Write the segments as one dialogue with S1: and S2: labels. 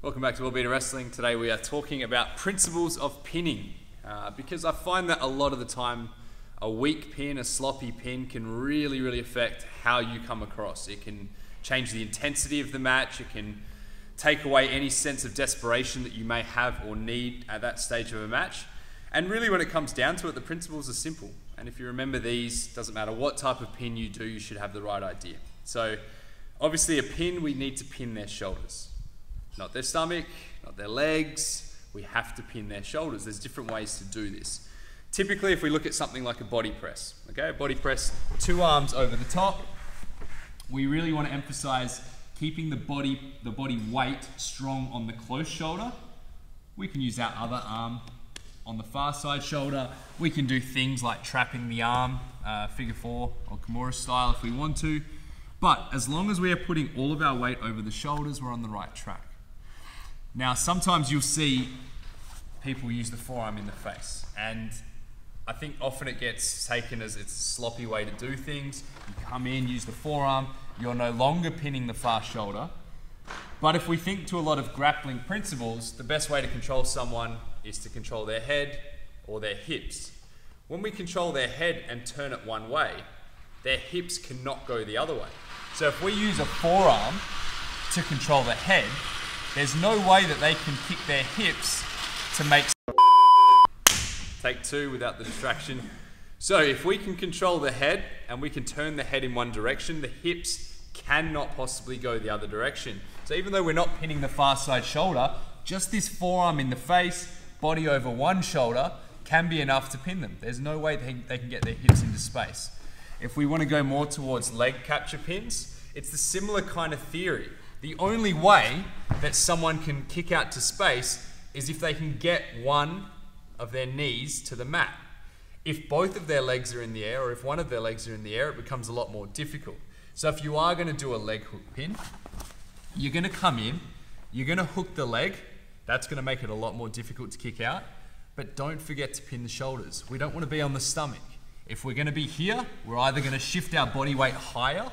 S1: Welcome back to World-Beater Wrestling. Today we are talking about principles of pinning because I find that a lot of the time a weak pin, a sloppy pin can really affect how you come across. It can change the intensity of the match. It can take away any sense of desperation that you may have or need at that stage of a match. And really when it comes down to it, the principles are simple. And if you remember these, doesn't matter what type of pin you do, you should have the right idea. So obviously a pin, we need to pin their shoulders. Not their stomach, not their legs. We have to pin their shoulders. There's different ways to do this. Typically, if we look at something like a body press, okay, body press, two arms over the top, we really want to emphasize keeping the body weight strong on the close shoulder. We can use our other arm on the far side shoulder. We can do things like trapping the arm, figure four or Kimura style if we want to. But as long as we are putting all of our weight over the shoulders, we're on the right track. Now, sometimes you'll see people use the forearm in the face, and I think often it gets taken as it's a sloppy way to do things. You come in, use the forearm, you're no longer pinning the far shoulder. But if we think to a lot of grappling principles, the best way to control someone is to control their head or their hips. When we control their head and turn it one way, their hips cannot go the other way. So if we use a forearm to control the head, there's no way that they can kick their hips to make... Take two without the distraction. So if we can control the head and we can turn the head in one direction, the hips cannot possibly go the other direction. So even though we're not pinning the far side shoulder, just this forearm in the face, body over one shoulder, can be enough to pin them. There's no way they can get their hips into space. If we want to go more towards leg capture pins, it's the similar kind of theory. The only way that someone can kick out to space is if they can get one of their knees to the mat. If both of their legs are in the air, or if one of their legs are in the air, it becomes a lot more difficult. So if you are going to do a leg hook pin, you're going to come in, you're going to hook the leg. That's going to make it a lot more difficult to kick out. But don't forget to pin the shoulders. We don't want to be on the stomach. If we're going to be here, we're either going to shift our body weight higher,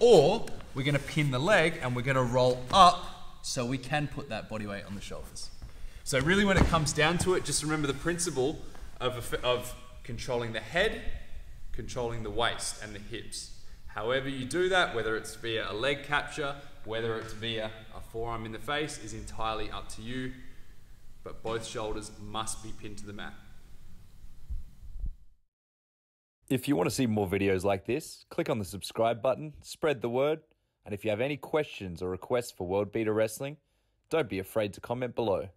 S1: or we're going to pin the leg and we're going to roll up so we can put that body weight on the shoulders. So really when it comes down to it, just remember the principle of controlling the head, controlling the waist and the hips. However you do that, whether it's via a leg capture, whether it's via a forearm in the face, is entirely up to you, but both shoulders must be pinned to the mat.
S2: If you want to see more videos like this, click on the subscribe button, spread the word, and if you have any questions or requests for World-Beater Wrestling, don't be afraid to comment below.